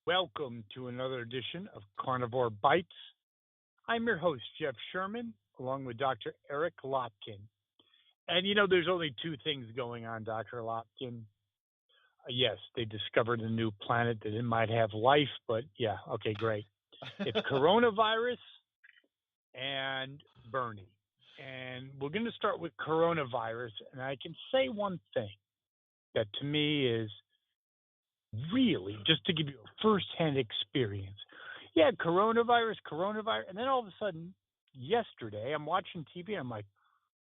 Welcome to another edition of Carnivore Bites. I'm your host, Jeff Sherman, along with Dr. Eric Lopkin. And there's only two things going on, Dr. Lopkin. Yes, they discovered a new planet that it might have life, but yeah, okay, great. It's coronavirus and Bernie. And we're going to start with coronavirus. And I can say one thing that to me is really, just to give you a first-hand experience. Yeah, coronavirus. And then all of a sudden, yesterday, I'm watching TV and I'm like,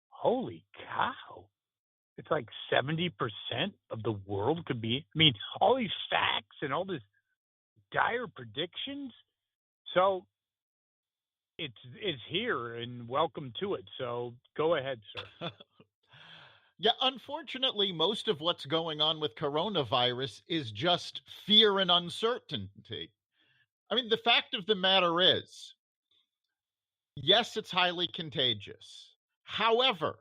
holy cow. It's like 70% of the world could be, all these facts and all this dire predictions. So it's here and welcome to it. So go ahead, sir. Yeah, unfortunately, most of what's going on with coronavirus is just fear and uncertainty. The fact of the matter is, yes, it's highly contagious. However,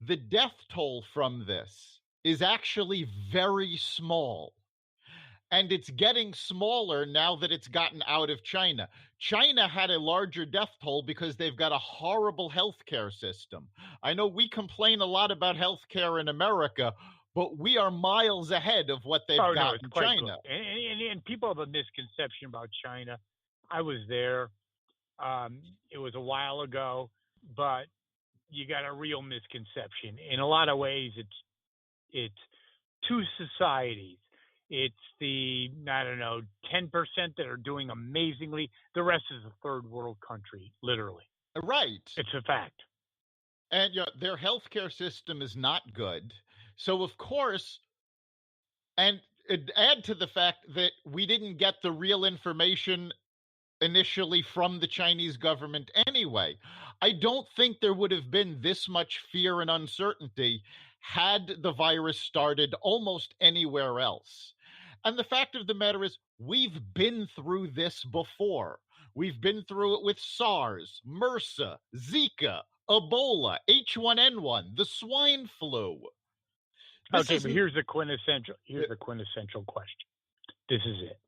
the death toll from this is actually very small. And it's getting smaller now that it's gotten out of China. China had a larger death toll because they've got a horrible healthcare system. I know we complain a lot about healthcare in America, but we are miles ahead of what they've got in China. And people have a misconception about China. I was there. It was a while ago, but you got a real misconception. In a lot of ways, it's two societies. It's the, 10% that are doing amazingly. The rest is a third world country, literally. Right. It's a fact. And their healthcare system is not good. So, of course, and add to the fact that we didn't get the real information initially from the Chinese government anyway. I don't think there would have been this much fear and uncertainty had the virus started almost anywhere else. And the fact of the matter is, we've been through this before. We've been through it with SARS, MRSA, Zika, Ebola, H1N1, the swine flu. But here's the quintessential question. This is it.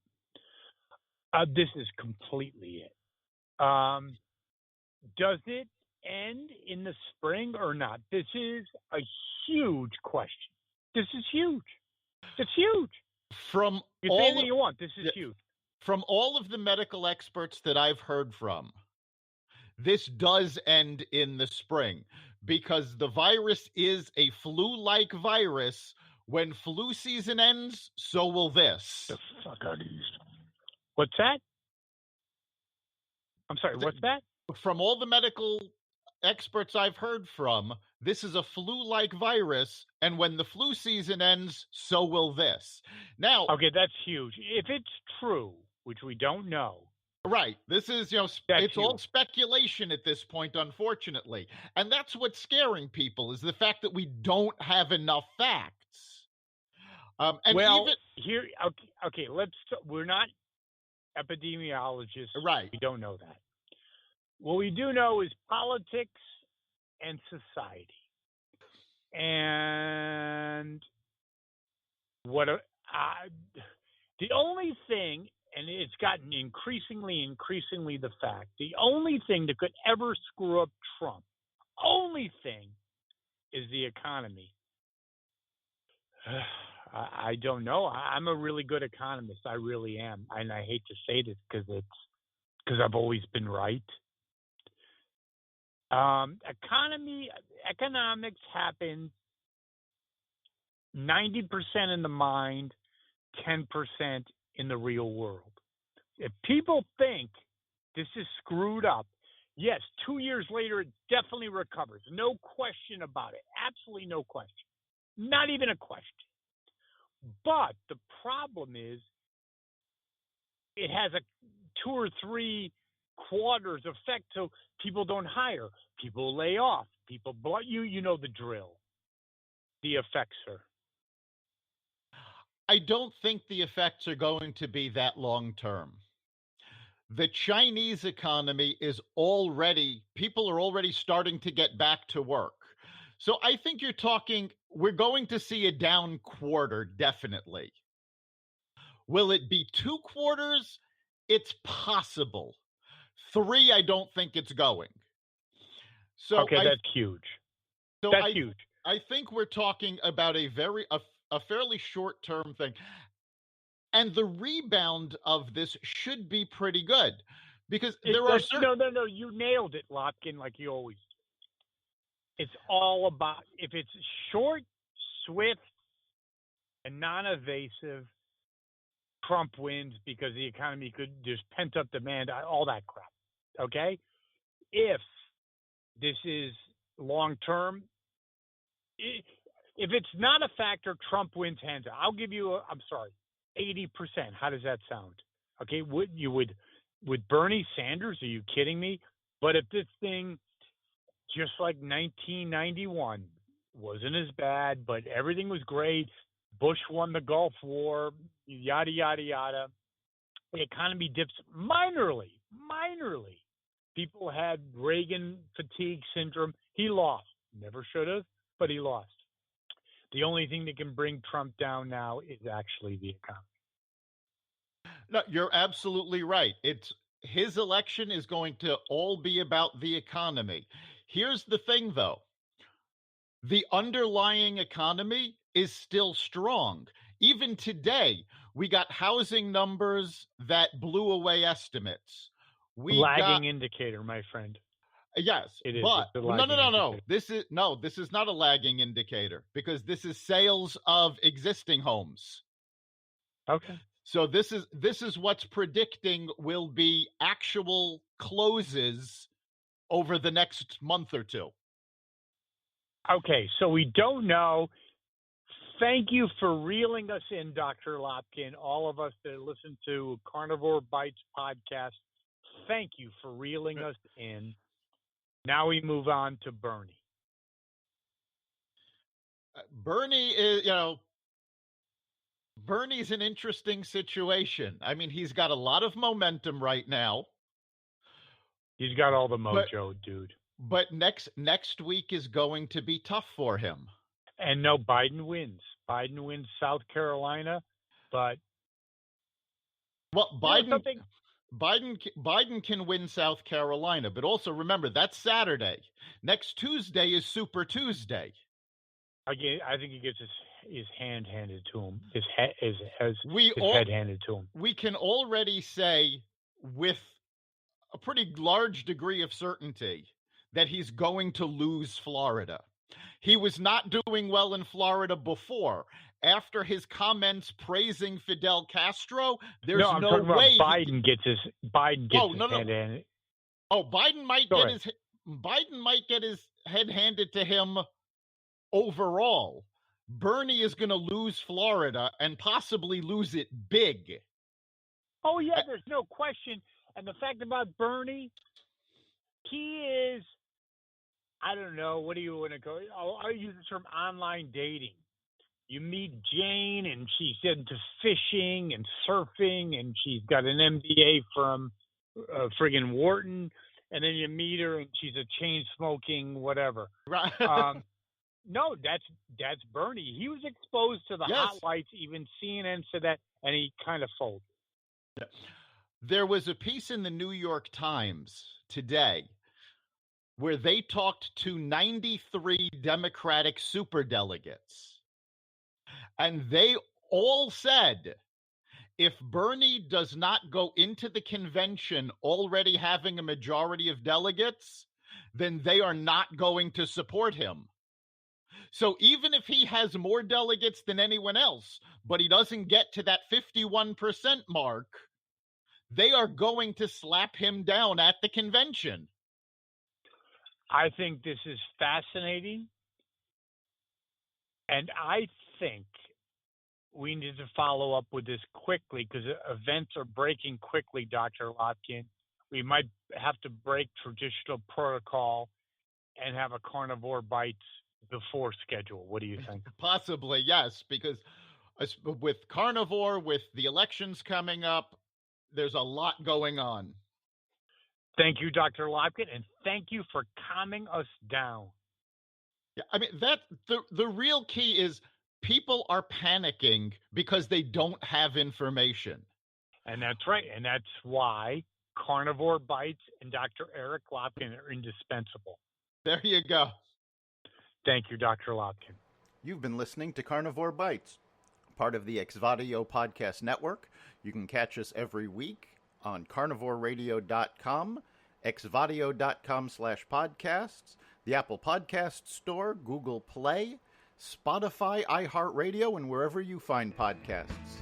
This is completely it. Does it end in the spring or not? This is a huge question. This is huge. It's huge. From you say anything you want. This is huge. From all of the medical experts that I've heard from, this does end in the spring because the virus is a flu-like virus. When flu season ends, so will this. The fuck out of these. What's that? I'm sorry, what's that? From all the medical experts I've heard from, this is a flu-like virus, and when the flu season ends, so will this. Now, okay, that's huge. If it's true, which we don't know. Right. This is, it's all speculation at this point, unfortunately. And that's what's scaring people is the fact that we don't have enough facts. We're not epidemiologists. Right. We don't know that. What we do know is politics and society. And the only thing, and it's gotten increasingly the fact, the only thing that could ever screw up Trump, only thing, is the economy. I don't know. I'm a really good economist. I really am. And I hate to say this because I've always been right. Economics happens 90% in the mind, 10% in the real world. If people think this is screwed up, yes, 2 years later, it definitely recovers. No question about it. Absolutely no question. Not even a question. But the problem is it has a 2 or 3 quarters effect, so people don't hire. People lay off. People, you know the drill. The effects are. I don't think the effects are going to be that long term. The Chinese economy is people are already starting to get back to work. So I think we're going to see a down quarter, definitely. Will it be 2 quarters? It's possible. 3, I don't think it's going. So Okay, I that's huge. so That's I huge. I think we're talking about a fairly short-term thing. And the rebound of this should be pretty good because there are That's certain no. You nailed it, Lopkin, like you always do. It's all about if it's short, swift, and non-evasive. Trump wins because the economy there's pent up demand, all that crap. Okay, if this is long term, if it's not a factor, Trump wins hands down. I'll give you, I'm sorry, 80%. How does that sound? Okay, with Bernie Sanders? Are you kidding me? But if this thing, just like 1991, wasn't as bad, but everything was great. Bush won the Gulf War, yada yada yada. The economy dips minorly. People had Reagan fatigue syndrome. He lost. Never should have, but he lost. The only thing that can bring Trump down now is actually the economy. No, you're absolutely right. It's his election is going to all be about the economy. Here's the thing though. The underlying economy is still strong. Even today, we got housing numbers that blew away estimates. We got Lagging indicator, my friend. yes, It is. but It's a no, no, lagging no, no. indicator. This is not a lagging indicator because this is sales of existing homes. Okay. So this is what's predicting will be actual closes over the next month or two. Okay. So we don't know. Thank you for reeling us in, Dr. Lopkin. All of us that listen to Carnivore Bites podcast, thank you for reeling us in. Now we move on to Bernie. Bernie is, Bernie's an interesting situation. I mean, he's got a lot of momentum right now. He's got all the But mojo, dude. but next week is going to be tough for him. And no, Biden wins. Biden wins South Carolina, but Well, something. Biden can win South Carolina, but also remember that's Saturday. Next Tuesday is Super Tuesday. Again, I think he gets his hand handed to him. His head handed to him. We can already say with a pretty large degree of certainty that he's going to lose Florida. He was not doing well in Florida before. After his comments praising Fidel Castro, there's I'm no talking about way Biden gets his hand handed. Oh, Biden might get his head handed to him overall. Bernie is going to lose Florida and possibly lose it big. Oh yeah, there's no question. And the fact about Bernie, he is, I don't know, what do you want to call it? I'll use the term online dating. You meet Jane and she's into fishing and surfing and she's got an MBA from friggin' Wharton, and then you meet her and she's a chain smoking whatever. Right. No, that's Bernie. He was exposed to the hot lights. Even CNN said that, and he kind of folded. There was a piece in the New York Times today where they talked to 93 Democratic superdelegates. And they all said if Bernie does not go into the convention already having a majority of delegates, then they are not going to support him. So even if he has more delegates than anyone else, but he doesn't get to that 51% mark, they are going to slap him down at the convention. I think this is fascinating. And I think we need to follow up with this quickly because events are breaking quickly, Dr. Lotkin. We might have to break traditional protocol and have a Carnivore Bites before schedule. What do you think? Possibly, yes, because with Carnivore, with the elections coming up, there's a lot going on. Thank you, Dr. Lotkin, and thank you for calming us down. Yeah, I mean, that the real key is people are panicking because they don't have information. And that's right. And that's why Carnivore Bites and Dr. Eric Lopkin are indispensable. There you go. Thank you, Dr. Lopkin. You've been listening to Carnivore Bites, part of the Exvadio Podcast Network. You can catch us every week on carnivoreradio.com, exvadio.com/podcasts, the Apple Podcast Store, Google Play, Spotify, iHeartRadio, and wherever you find podcasts.